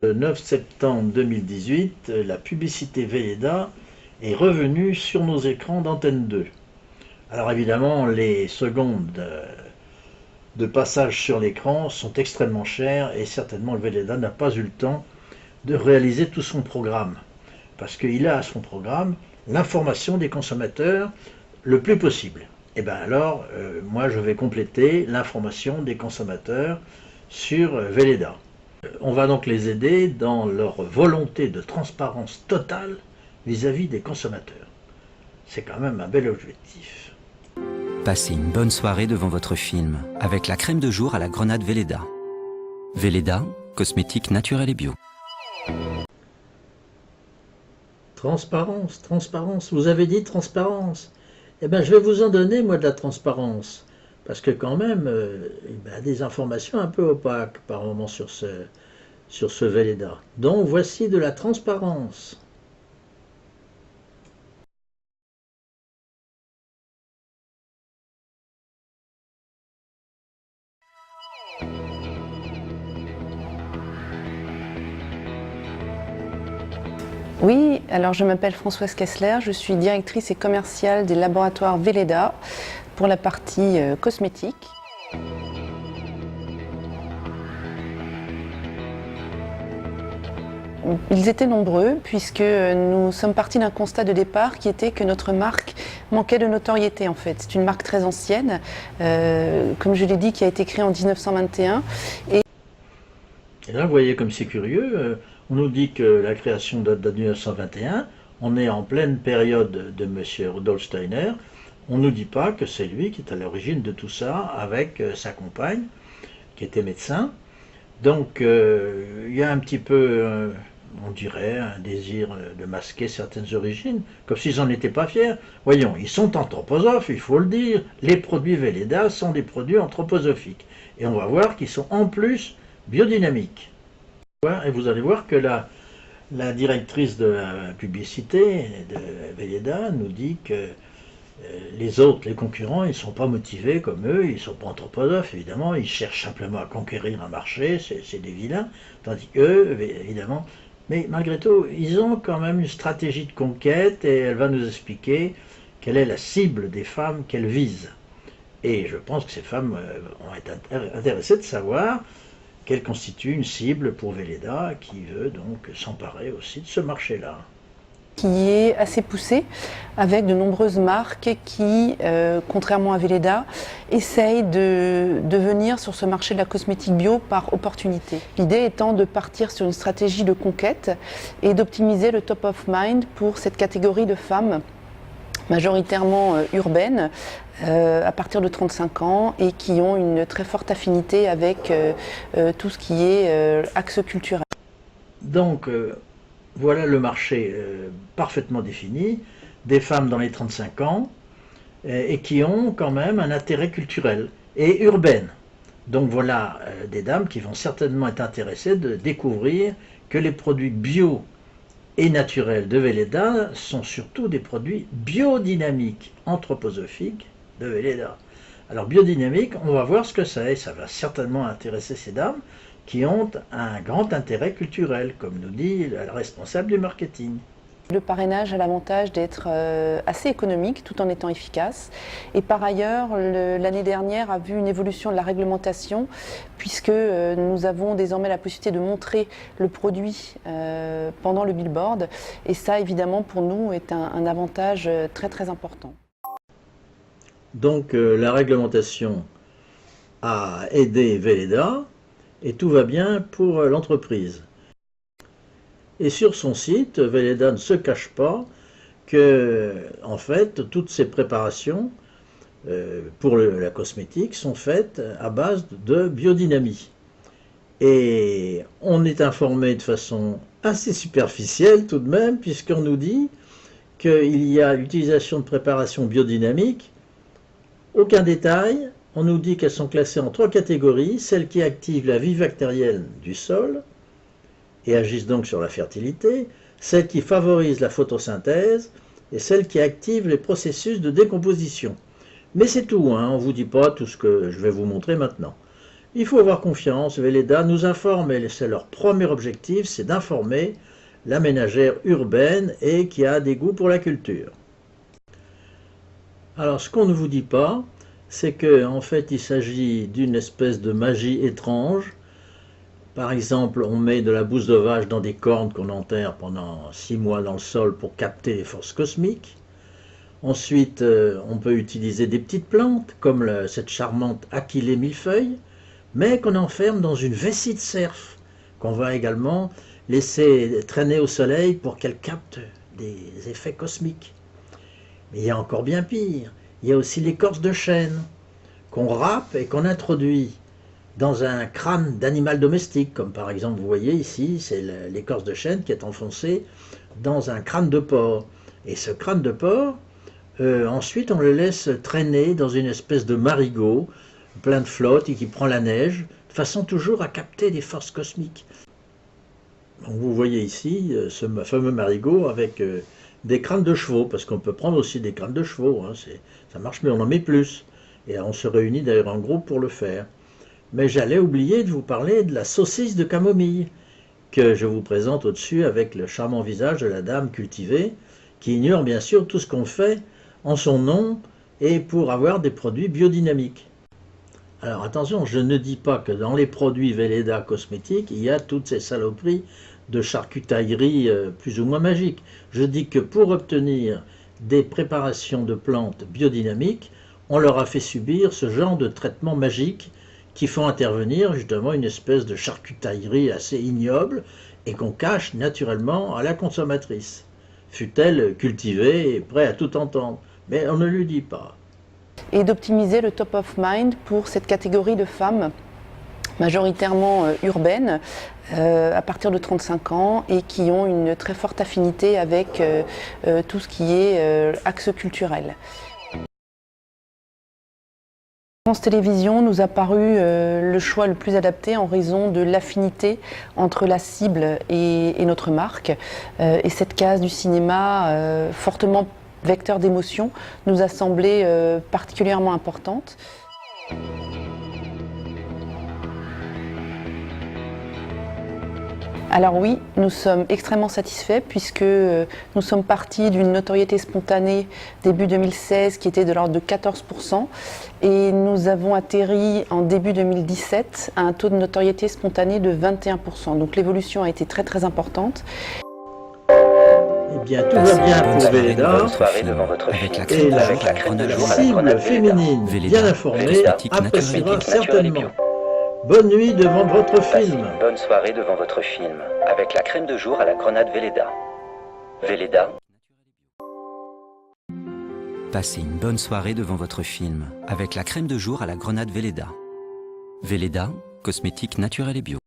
Le 9 septembre 2018, la publicité Velleda est revenue sur nos écrans d'Antenne 2. Alors évidemment, les secondes de passage sur l'écran sont extrêmement chères et certainement le Velleda n'a pas eu le temps de réaliser tout son programme. Parce qu'il a à son programme l'information des consommateurs le plus possible. Et bien alors, moi je vais compléter l'information des consommateurs sur Velleda. On va donc les aider dans leur volonté de transparence totale vis-à-vis des consommateurs. C'est quand même un bel objectif. Passez une bonne soirée devant votre film avec la crème de jour à la grenade Velleda. Velleda, cosmétique naturel et bio. Transparence, transparence, vous avez dit transparence. Eh bien je vais vous en donner moi de la transparence. Parce que quand même, il y a des informations un peu opaques par moment sur ce Velleda. Donc voici de la transparence. Oui, alors je m'appelle Françoise Kessler, je suis directrice et commerciale des laboratoires Velleda pour la partie cosmétique. Ils étaient nombreux puisque nous sommes partis d'un constat de départ qui était que notre marque manquait de notoriété en fait. C'est une marque très ancienne, comme je l'ai dit, qui a été créée en 1921. Et là, vous voyez comme c'est curieux, on nous dit que la création date de 1921, on est en pleine période de M. Rudolf Steiner, on ne nous dit pas que c'est lui qui est à l'origine de tout ça avec sa compagne, qui était médecin. Donc il y a un petit peu, on dirait, un désir de masquer certaines origines, comme s'ils n'en étaient pas fiers. Voyons, ils sont anthroposophes, il faut le dire. Les produits Velleda sont des produits anthroposophiques. Et on va voir qu'ils sont en plus biodynamiques. Et vous allez voir que la directrice de la publicité de Velleda nous dit que les autres, les concurrents, ils ne sont pas motivés comme eux, ils ne sont pas anthroposophes, évidemment, ils cherchent simplement à conquérir un marché, c'est des vilains, tandis qu'eux, évidemment, mais malgré tout, ils ont quand même une stratégie de conquête et elle va nous expliquer quelle est la cible des femmes qu'elle vise. Et je pense que ces femmes vont être intéressées de savoir qu'elle constitue une cible pour Velleda qui veut donc s'emparer aussi de ce marché-là. Qui est assez poussé, avec de nombreuses marques qui, contrairement à Velleda, essayent de venir sur ce marché de la cosmétique bio par opportunité. L'idée étant de partir sur une stratégie de conquête et d'optimiser le top of mind pour cette catégorie de femmes majoritairement urbaines, à partir de 35 ans et qui ont une très forte affinité avec tout ce qui est axe culturel. Donc, voilà le marché parfaitement défini, des femmes dans les 35 ans et qui ont quand même un intérêt culturel et urbaine. Donc voilà des dames qui vont certainement être intéressées de découvrir que les produits bio et naturels de Velleda sont surtout des produits biodynamiques, anthroposophiques de Velleda. Alors biodynamique, on va voir ce que c'est, ça va certainement intéresser ces dames qui ont un grand intérêt culturel, comme nous dit la responsable du marketing. Le parrainage a l'avantage d'être assez économique tout en étant efficace. Et par ailleurs, l'année dernière a vu une évolution de la réglementation puisque nous avons désormais la possibilité de montrer le produit pendant le billboard. Et ça, évidemment, pour nous, est un avantage très très important. Donc la réglementation a aidé Velleda et tout va bien pour l'entreprise. Et sur son site, Velleda ne se cache pas que, en fait, toutes ces préparations pour la cosmétique sont faites à base de biodynamie. Et on est informé de façon assez superficielle tout de même, puisqu'on nous dit qu'il y a l'utilisation de préparations biodynamiques. Aucun détail, on nous dit qu'elles sont classées en 3 catégories, celles qui activent la vie bactérienne du sol et agissent donc sur la fertilité, celles qui favorisent la photosynthèse et celles qui activent les processus de décomposition. Mais c'est tout, hein, on ne vous dit pas tout ce que je vais vous montrer maintenant. Il faut avoir confiance. Velleda nous informe, et c'est leur premier objectif, c'est d'informer la ménagère urbaine et qui a des goûts pour la culture. Alors, ce qu'on ne vous dit pas, c'est qu'en fait, il s'agit d'une espèce de magie étrange. Par exemple, on met de la bouse de vache dans des cornes qu'on enterre pendant 6 mois dans le sol pour capter les forces cosmiques. Ensuite, on peut utiliser des petites plantes, comme cette charmante Achillée millefeuille, mais qu'on enferme dans une vessie de cerf, qu'on va également laisser traîner au soleil pour qu'elle capte des effets cosmiques. Mais il y a encore bien pire, il y a aussi l'écorce de chêne, qu'on râpe et qu'on introduit dans un crâne d'animal domestique, comme par exemple vous voyez ici, c'est l'écorce de chêne qui est enfoncée dans un crâne de porc. Et ce crâne de porc, ensuite on le laisse traîner dans une espèce de marigot plein de flotte et qui prend la neige, de façon toujours à capter des forces cosmiques. Donc vous voyez ici ce fameux marigot avec des crânes de chevaux, parce qu'on peut prendre aussi des crânes de chevaux, hein, ça marche, mais on en met plus. Et on se réunit d'ailleurs en groupe pour le faire. Mais j'allais oublier de vous parler de la saucisse de camomille, que je vous présente au-dessus avec le charmant visage de la dame cultivée, qui ignore bien sûr tout ce qu'on fait en son nom et pour avoir des produits biodynamiques. Alors attention, je ne dis pas que dans les produits Velleda cosmétiques, il y a toutes ces saloperies de charcutaillerie plus ou moins magiques. Je dis que pour obtenir des préparations de plantes biodynamiques, on leur a fait subir ce genre de traitement magique qui font intervenir justement une espèce de charcutaillerie assez ignoble et qu'on cache naturellement à la consommatrice, fût-elle cultivée et prête à tout entendre. Mais on ne lui dit pas. Et d'optimiser le top of mind pour cette catégorie de femmes majoritairement urbaines à partir de 35 ans et qui ont une très forte affinité avec tout ce qui est axe culturel. France Télévisions nous a paru le choix le plus adapté en raison de l'affinité entre la cible et notre marque. Et cette case du cinéma fortement vecteur d'émotion nous a semblé particulièrement importante. Alors oui, nous sommes extrêmement satisfaits puisque nous sommes partis d'une notoriété spontanée début 2016 qui était de l'ordre de 14% et nous avons atterri en début 2017 à un taux de notoriété spontanée de 21%. Donc l'évolution a été très très importante. Eh bien, tout va bien pour Velleda et la cible féminine bien informée appréciera certainement. Bonne nuit devant votre film. Bonne soirée devant votre film, avec la crème de jour à la grenade Velleda. Velleda. Passez une bonne soirée devant votre film, avec la crème de jour à la grenade Velleda. Velleda, cosmétique naturelle et bio.